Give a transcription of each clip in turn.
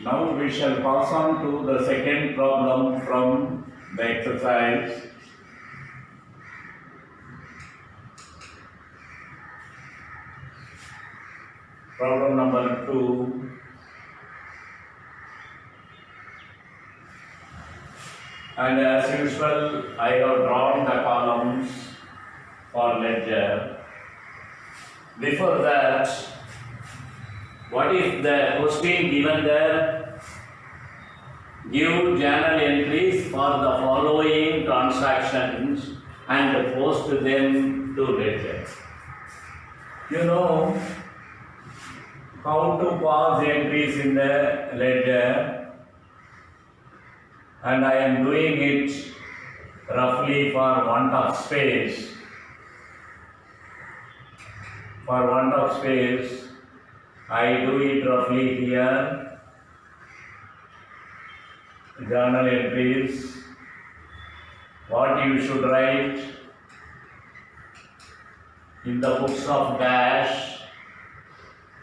Now we shall pass on to the second problem from the exercise. Problem number 2. And as usual, I have drawn the columns for ledger. Before that, what is the question given there? Give journal entries for the following transactions and post them to ledger. You know how to pass entries in the ledger, and I am doing it roughly for want of space. For want of space, I do it roughly here. Journal entries. What you should write in the books of dash.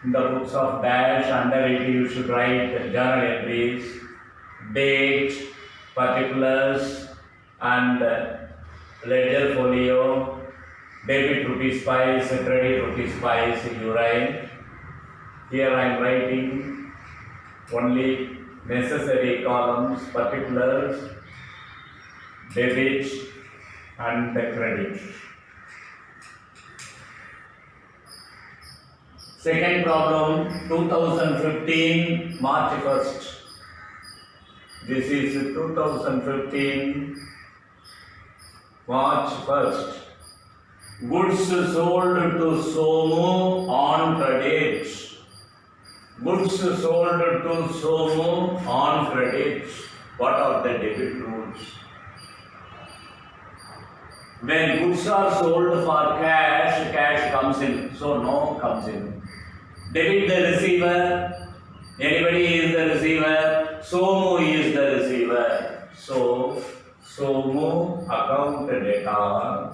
In the books of dash, under it you should write journal entries, date, particulars, and ledger folio, debit rupees pies, credit rupees pies, you write. Here I am writing only necessary columns, particulars, debit, and credit. Second problem, 2015, March 1st. This is 2015, March 1st. Goods sold to Somu on credit. Goods sold to Somu on credit. What are the debit rules? When goods are sold for cash, cash comes in. So no comes in. Debit the receiver. Anybody is the receiver. Somu is the receiver. So Somu account data.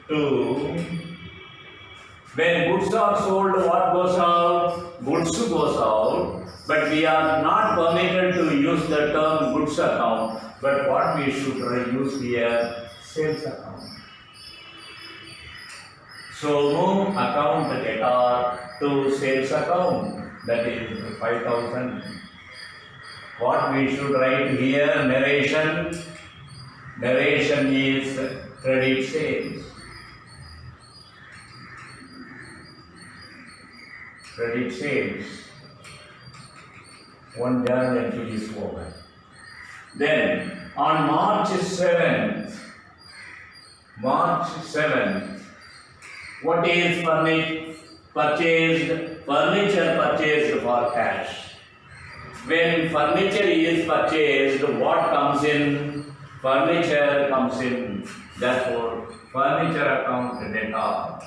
2. When goods are sold, what goes out? Goods goes out. But we are not permitted to use the term goods account. But what we should use here? Sales account. So move account data to sales account. That is 5,000. What we should write here? Narration. Narration is credit sales. Credit sales. One journal entry is over. Then on March 7th, what is purchased? Furniture purchased for cash. When furniture is purchased, what comes in? Furniture comes in. Therefore, furniture account data.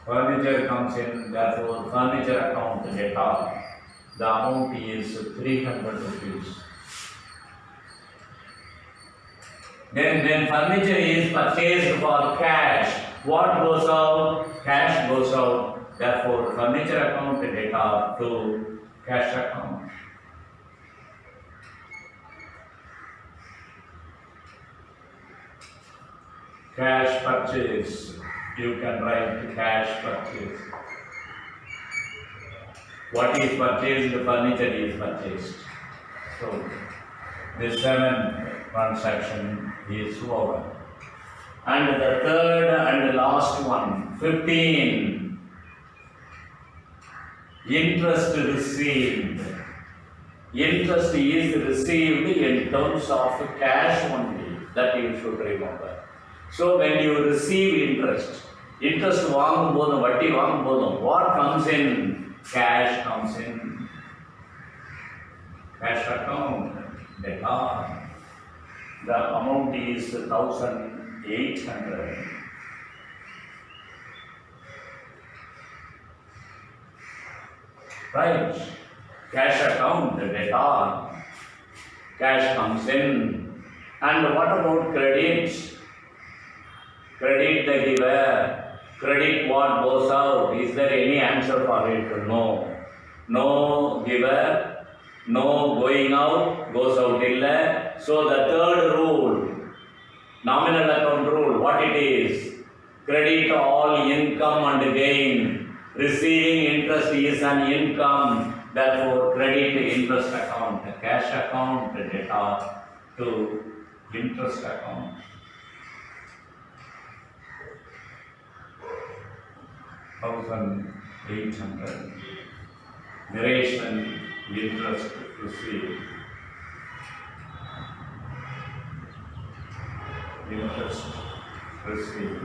Furniture comes in, therefore furniture account data. The amount is 300 rupees. Then when furniture is purchased for cash, what goes out? Cash goes out. Therefore furniture account data to cash account. Cash purchase. You can write cash purchase. What is purchased? The furniture is purchased. So, the 7th transaction is over. And the third and the last one, 15. Interest received. Interest is received in terms of cash only. That you should remember. So, when you receive interest வாங்கும்போது வட்டி வாங்கும்போதும் what comes in? Cash comes in. Cash account data. The amount is 1,800. Right? Cash account data. Cash comes in. And what about credit? Credit the giver. Credit what goes out. Is there any answer for it? No. No giver, no going out, goes out illa. So the third rule, nominal account rule, what it is? Credit all income and gain. Receiving interest is an income. Therefore, credit interest account, cash account, data to interest account. $1,800. Narration, interest received. Interest received.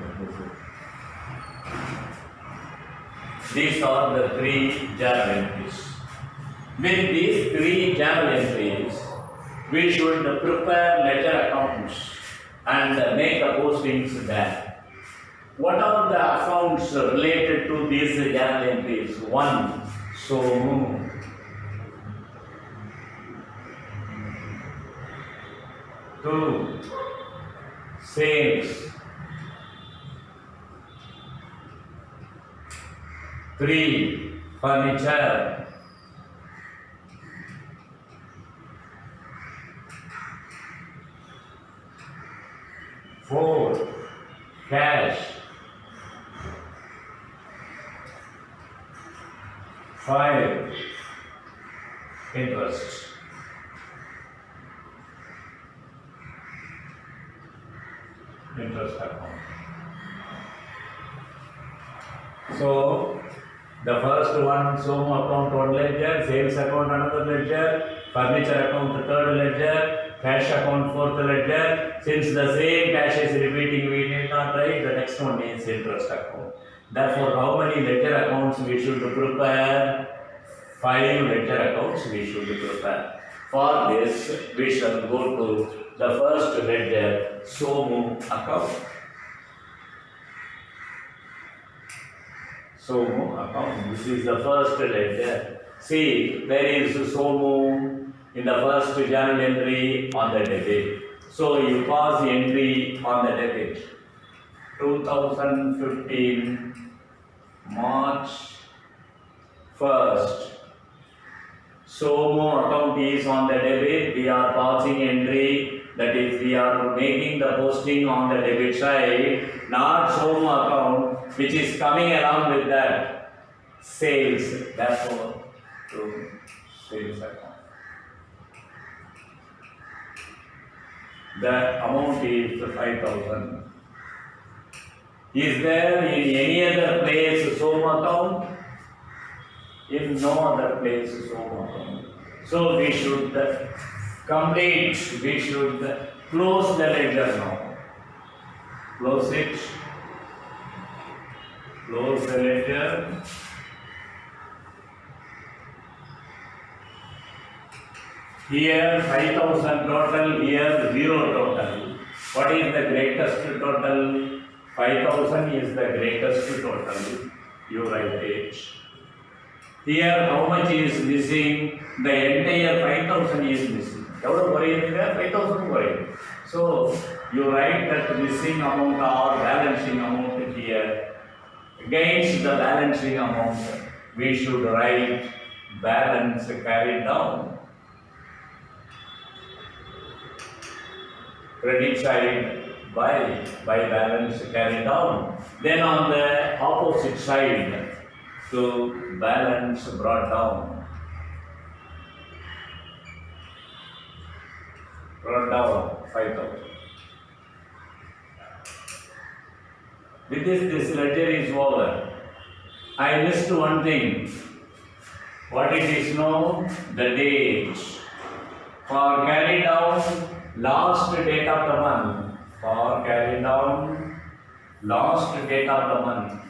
These are the three journal entries. With these three journal entries, we should prepare ledger accounts and make the postings there. What are the accounts related to these journal entries? 1. SOMU. 2. Sales. 3. Furniture. 4. Cash. 5. Interest. Interest account. So, the first one, SOMU account, one ledger, sales account, another ledger, furniture account, third ledger, cash account, fourth ledger. Since the same cash is repeating, we need not write. The next one is interest account. Therefore, how many ledger accounts we should prepare? 5 ledger accounts we should prepare. For this, we shall go to the first ledger, SOMU account. SOMU account. This is the first ledger. See, there is SOMU in the first journal entry on the debit. So you pass the entry on the debit. 2015 March 1st. SOMU account is on the debit. We are passing entry. That is, we are making the posting on the debit side, not SOMU account, which is coming along with that sales. Therefore, to sales account. The amount is 5,000. Is there in any other place SOMU account? In no other place SOMU account. So we should complete, we should close the ledger now. Close it. Close the ledger. Here 5,000 total, here 0 total. What is the greatest total? 5,000 is the greatest total. You write it. Here how much is missing? The entire 5,000 is missing. 5,000. So you write that missing amount or balancing amount here. Against the balancing amount, we should write balance carried down. Credit side by balance carried down. Then on the opposite side, to balance brought down. Brought down 5,000. With this ledger is over. I missed one thing. What it is known? The date. For carry down, last date of the month. For carry down, last date of the month.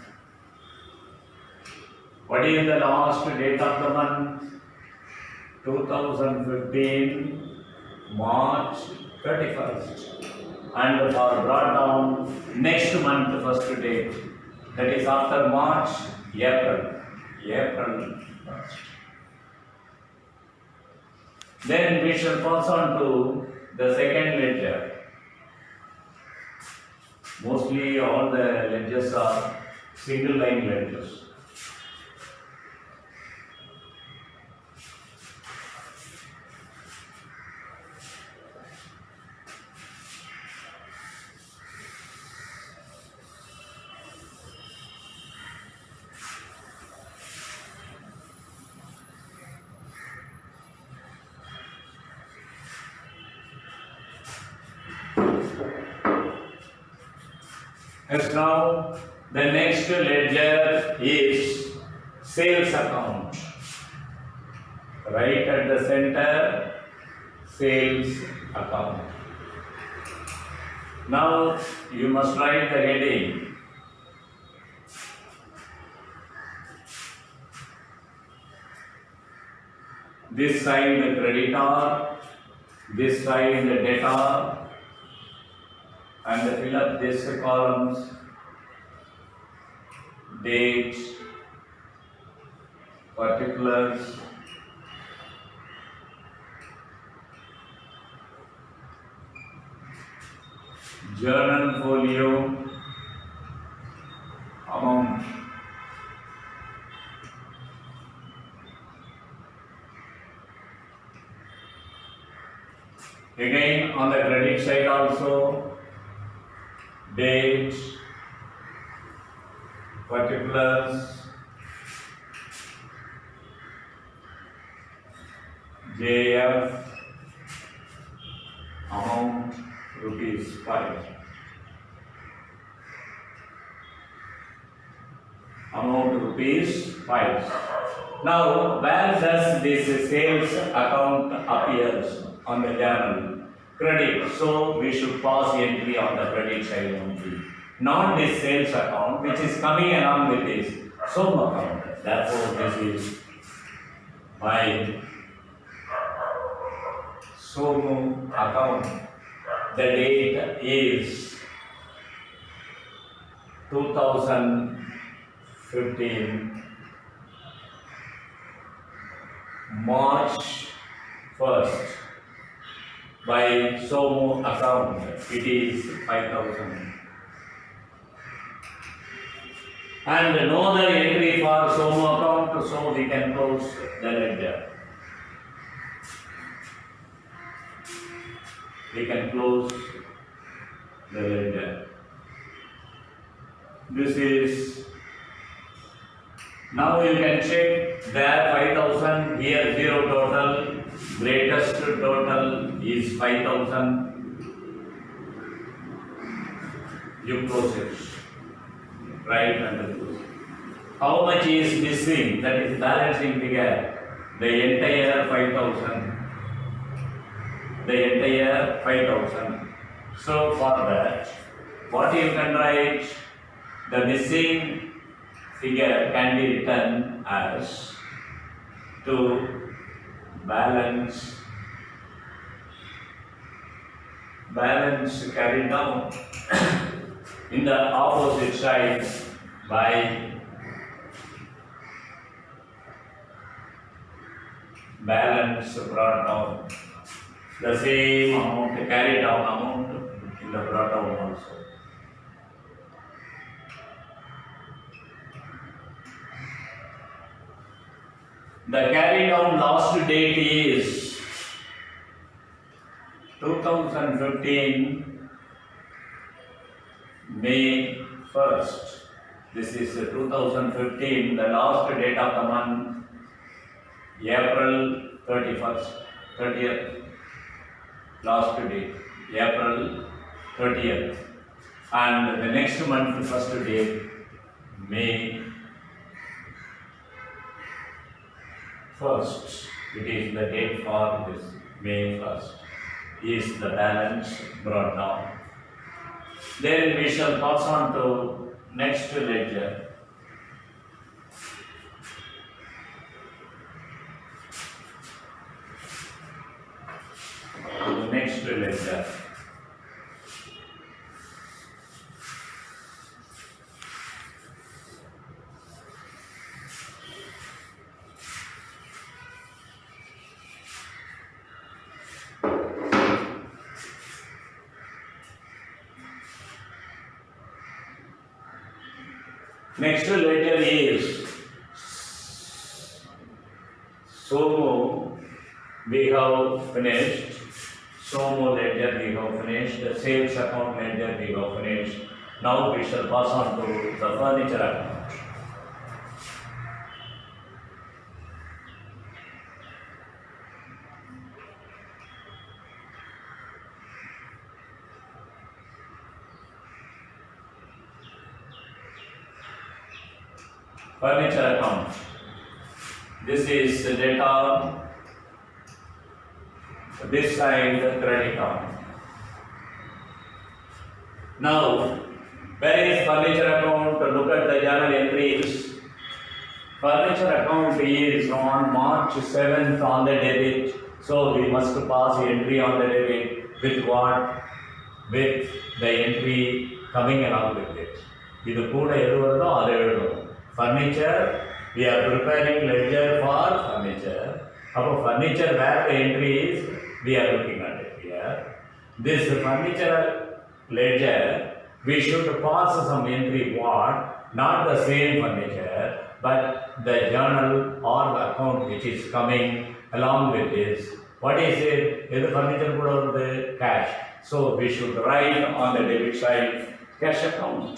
What is the last date of the month? 2015 March 31st. And for brought down next month first date. That is after March, April 1st. Then we shall pass on to the second ledger. Mostly all the ledgers are single line ledgers. As now, the next ledger is sales account. Right at the center, sales account. Now, you must write the heading. This side the creditor, this side the debtor, and fill up this columns, date, particulars, journal folio, amount. Again on the credit side also, date, particulars, JF, amount rupees 5. Amount rupees 5. Now, where does this sales account appears on the journal? Credit. So we should pass entry on the credit side only. Not this sales account, which is coming along with this SOM account. Therefore, this is my SOM account. The date is 2015 March 1st. By SOM account, it is 5,000. And no other entry for SOM account, so we can close the ledger. We can close the ledger. This is, now you can check there 5,000, here 0 total, greatest total is 5,000. You close it. Right and close. How much is missing? That is balancing figure. The entire 5,000. The entire 5,000. So for that, what you can write? The missing figure can be written as to balance carried down in the opposite side by balance brought down. The same amount, carried down amount in the brought down also. The carried down last date is 2015 May 1st. This is 2015, the last date of the month, April 30th. Last date, April 30th. And the next month, first date, May 1st. It is the date for this, May 1st. Is the balance brought down. Then we shall pass on to next ledger. The next ledger. Next ledger is Somo. We have finished. Somo ledger we have finished. The sales account ledger we have finished. Now we shall pass on to the furniture account. Furniture account. This is the data. This side the credit account. Now, where is furniture account? Look at the journal entries. Furniture account is on March 7th on the debit. So we must pass the entry on the debit with what? With the entry coming along with it. இது கூட எது வருதோ அதை எழுதணும். Furniture, we are preparing ledger for furniture. அப்போ furniture where the entry is, we are looking at it here. This furniture ledger, we should pass some entry what? Not the same furniture, but the journal or the account which is coming along with this. What is it? Is the furniture கூட வருது? Cash. So we should write on the debit side cash account.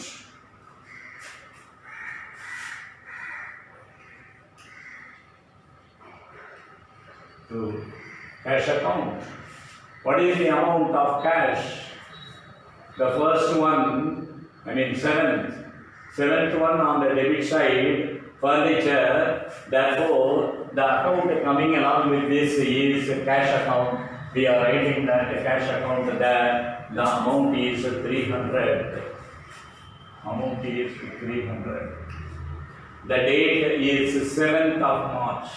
To cash account. What is the amount of cash? The first one, seventh one on the debit side, furniture. Therefore, the account coming along with this is cash account. We are writing that the cash account there. The amount is 300. Amount is 300. The date is 7th of March.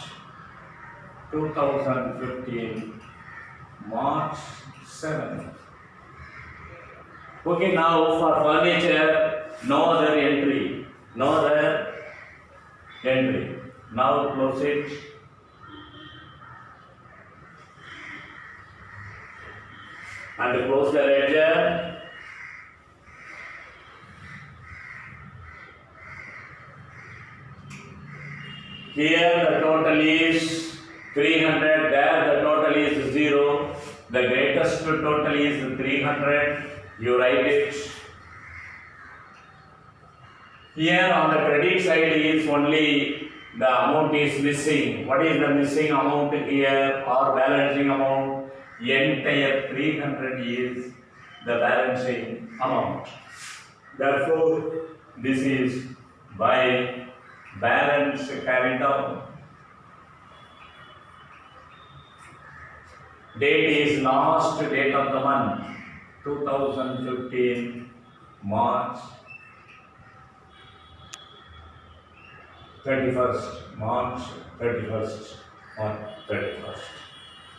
2015, March 7th. Okay, now for furniture, no other entry. Now close it. And close the ledger. Here the total is 300, there the total is 0. The greatest total is 300. You write it. Here on the credit side is only the amount is missing. What is the missing amount here or balancing amount? Entire 300 is the balancing amount. Therefore, this is by balance carried down. Date is last date of the month, 2015, March 31st, March 31st.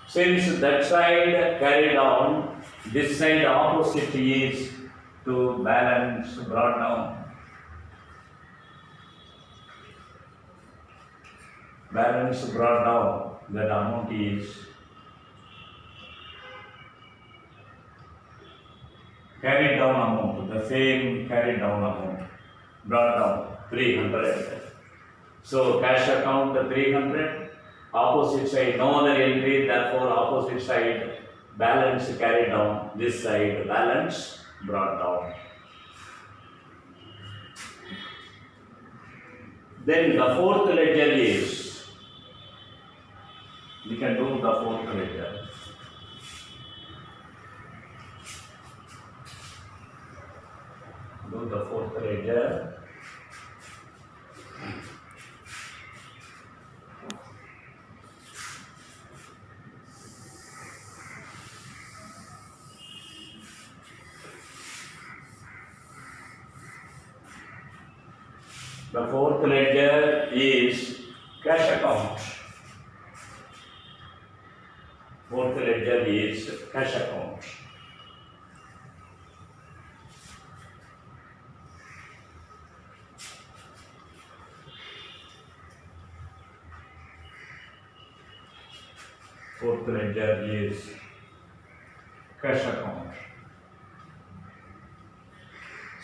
Since that side carried down, this side opposite is to balance brought down. Balance brought down, that amount is carried down amount, the same carried down amount, brought down 300. So cash account 300, opposite side no other entry, therefore opposite side balance carried down, this side balance brought down. Then the fourth ledger is, we can do the fourth ledger. Do the fourth ledger. The fourth ledger is cash account. Fourth ledger is cash account. Fourth ledger is cash account.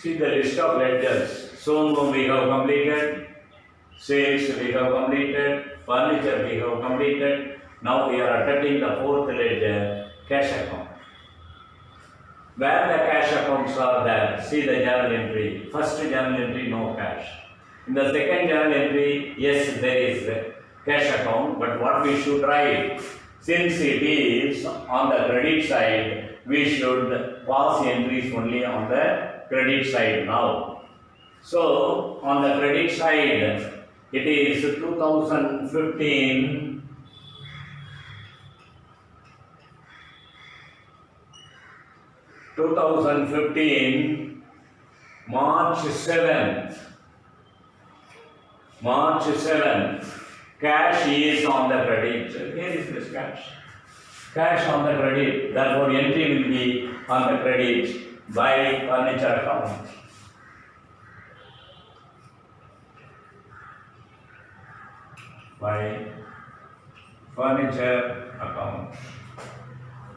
See the list of ledgers. So we have completed, sales we have completed, furniture we have completed. Now we are attempting the fourth ledger, cash account. Where the cash accounts are there, see the journal entry. First journal entry, no cash. In the second journal entry, yes, there is cash account, but what we should write, since it is on the credit side, we should pass entries only on the credit side now. So, on the credit side, it is 2015 March 7th, cash is on the credit. Here is this cash. Cash on the credit, therefore entry will be on the credit by furniture account. By furniture account.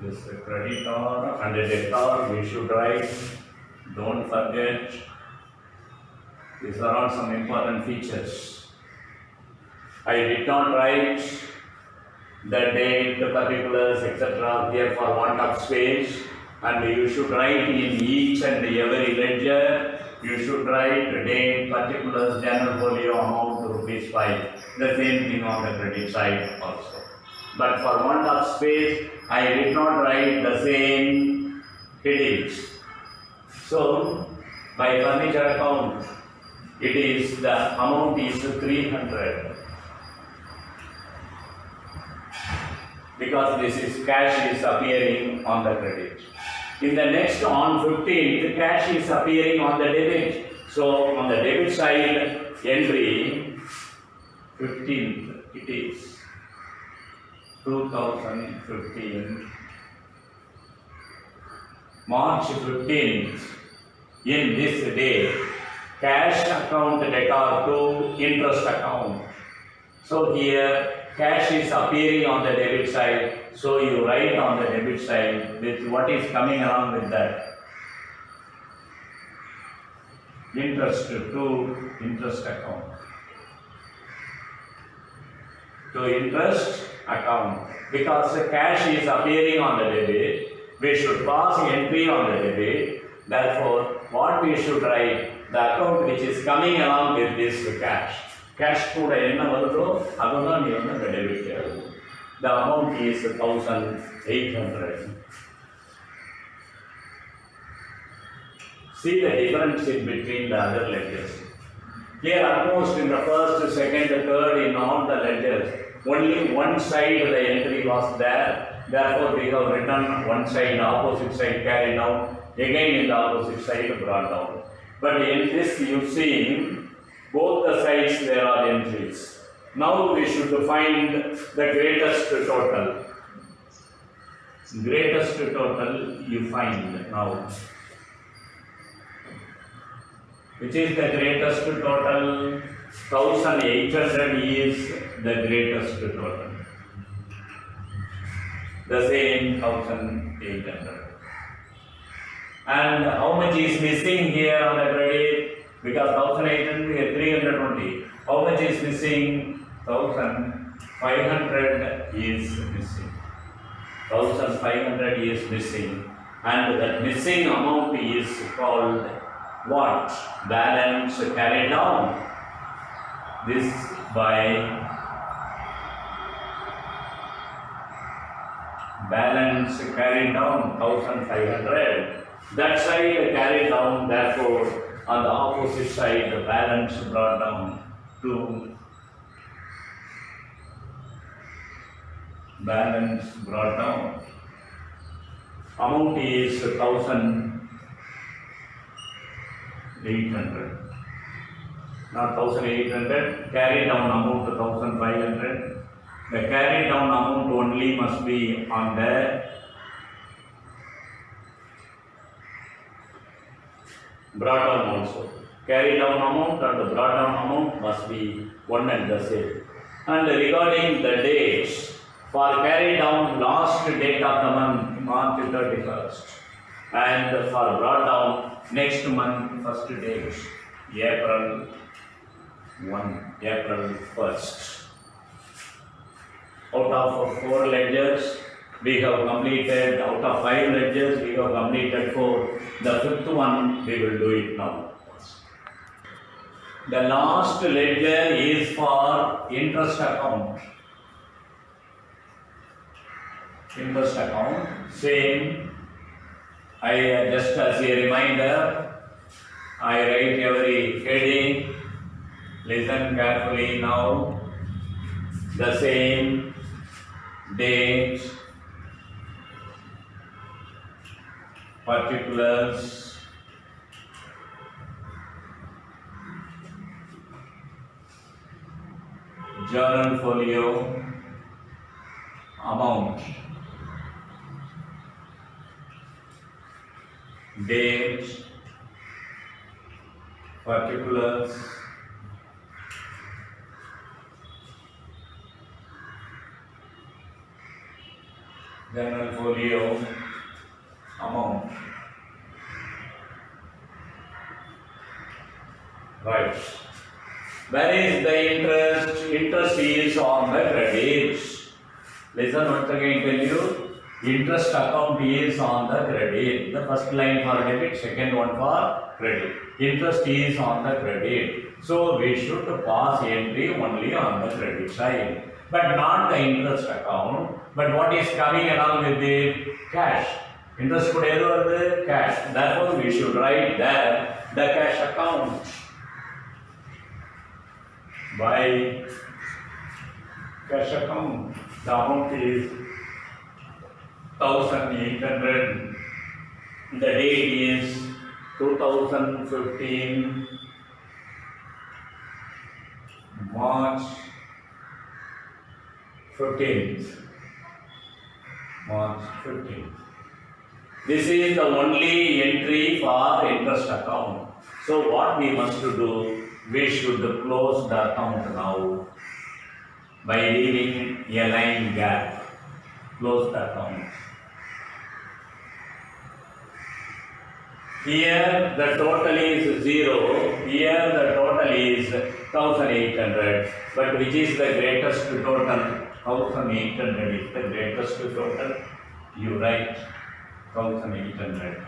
This creditor and debtor we should write. Don't forget. These are all some important features. I did not write the date, the particulars, etc. here for want of space, and you should write in each and every ledger. You should write date, particulars, general folio amount ₹5. The same thing on the credit side also. But for want of space, I did not write the same headings. So, by furniture account, it is the amount is 300. Because this is cash is appearing on the credit. In the next on 15th, cash is appearing on the debit. So on the debit side entry 15th, it is 2015 March 15th. In this day, cash account debtor to interest account. So here cash is appearing on the debit side, so you write on the debit side with what is coming along with that. Interest to interest account. To interest account. Because the cash is appearing on the debit, we should pass entry on the debit. Therefore, what we should write, the account which is coming along with this cash. Cash கூட என்ன வருதோ அதுதான் நீ வந்து அந்த debit ஆகும். The amount is 1800. See the difference in between the other ledgers. Here almost in the first, second, third in all the ledgers, only one side the entry was there. Therefore we have written one side, opposite side carried down, again in the opposite side brought down. But in this you see both the sides there are entries. Now we should find the greatest total. Greatest total you find now. Which is the greatest total? 1800 is the greatest total. The same 1800. And how much is missing here on the credit? Because 1800 300 only. How much is missing? 1500 is missing. 1500 is missing. And that missing amount is called what? Balance carried down. This by balance carried down 1500. That side carried down, therefore on the opposite side the balance brought down to balance brought down. Amount is 1800. Not 1800, carried down amount to 1500. The carried down amount only must be on the brought down also. Carried down amount and the brought down amount must be one and the same. And regarding the dates, for carried down last date of the month, March 31st. and for brought down next month first date, April 1, April 1st. Out of 4 ledgers, we have completed, out of 5 ledgers, we have completed 4. The 5th one, we will do it now. The last ledger is for interest account. Interest account, same. I just as a reminder, I write every heading. Listen carefully now. The same date, particulars, journal folio, amount, date, particulars, journal folio, amount. Right. Where is the interest? Interest is on the credits. Listen once again, tell you. Interest account is on the credit. The first line for debit, second one for credit. Interest is on the credit. So we should pass entry only on the credit side, but not the interest account. But what is coming along with it? Cash. Interest could the cash. Therefore, we should write there the cash account. By cash account, the amount is 1,800. The date is 2015 March 15th. March 15th. This is the only entry for interest account. So what we must do, we should close the account now by leaving a line gap. Close the account. Here the total is 0. Here the total is 1,800. But which is the greatest total? 1,800 is the greatest total. You write 1,800.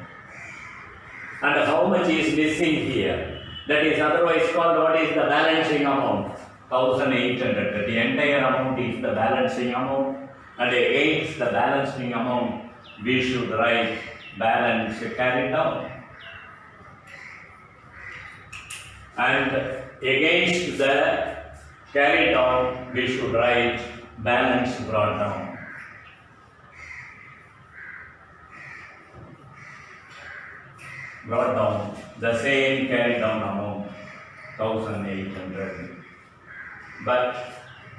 And how much is missing here? That is otherwise called, what is the balancing amount? 1,800. The entire amount is the balancing amount. And against the balancing amount, we should write balance carried down. And against the carried down, we should write balance brought down. Brought down the same carried down amount, 1,800. But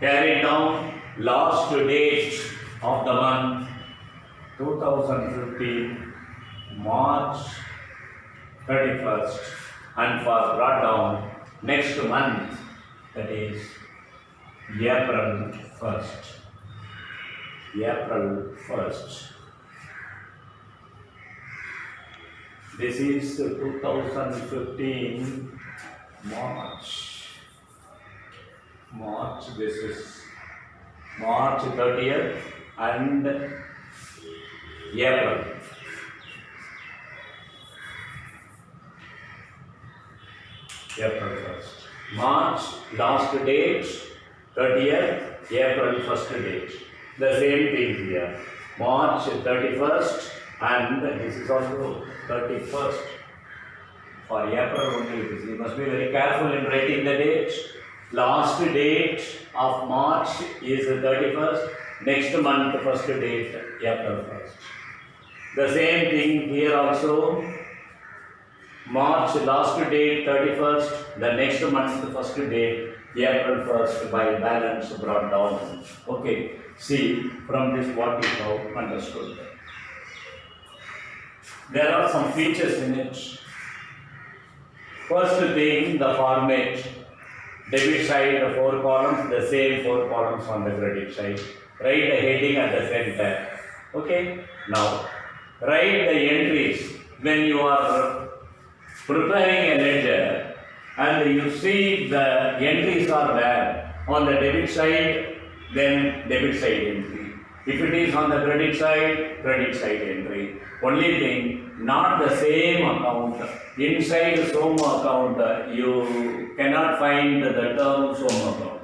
carried down last date of the month, 2015 March 31st, and for brought down next month, that is April 1st. April 1st. This is 2015 March. This is March 30th and April. April 1st. March last date, 30th, April first date. The same thing here. March 31st and this is also 31st. For April only it is. You must be very careful in writing the dates. Last date of March is 31st. Next month first date, April 1st. The same thing here also. March last date 31st, the next month first date, April 1st by balance brought down. Okay, see from this what you have understood. There are some features in it. First thing, the format. Debit side 4 columns, the same 4 columns on the credit side. Write the heading at the center. Okay, now write the entries. when you are preparing a ledger and you see the entries are there on the debit side, then debit side entry. If it is on the credit side entry. Only thing, not the same account. Inside SOMO account, you cannot find the term SOMO account.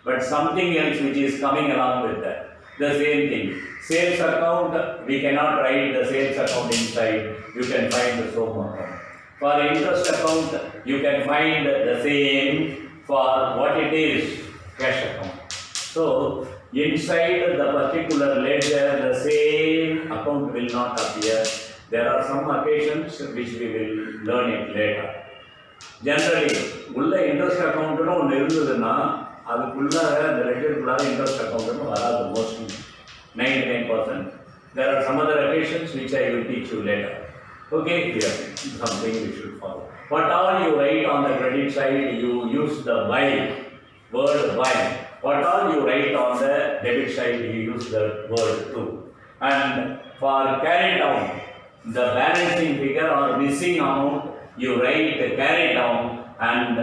But something else which is coming along with that. The same thing. Sales account, we cannot write the sales account inside. You can find the SOMO account. For interest account, you can find the same for what it is, cash account. So, inside the particular ledger, the same account will not appear. There are some occasions which we will learn it later. Generally, உள்ள interest அக்கௌண்ட்னு ஒன்று இருந்ததுன்னா அதுக்குள்ள அந்த லெட்டருக்குள்ளார interest அக்கௌண்ட்னு வராது mostly 99%. There are some other occasions which I will teach you later. Okay, here something we should follow. What all you write on the credit side, you use the while, word while. What all you write on the debit side, you use the word to. And for carry down, the balancing figure or missing amount, you write carry down, and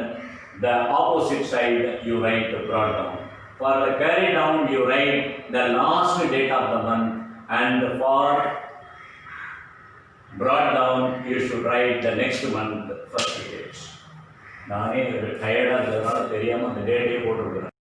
the opposite side you write brought down. For the carry down, you write the last date of the month, and for brought down, you should write the next month first date. நானே டயர்டாக இருந்ததுனால தெரியாமல் அந்த டேட்டே போட்டுருக்குறேன்.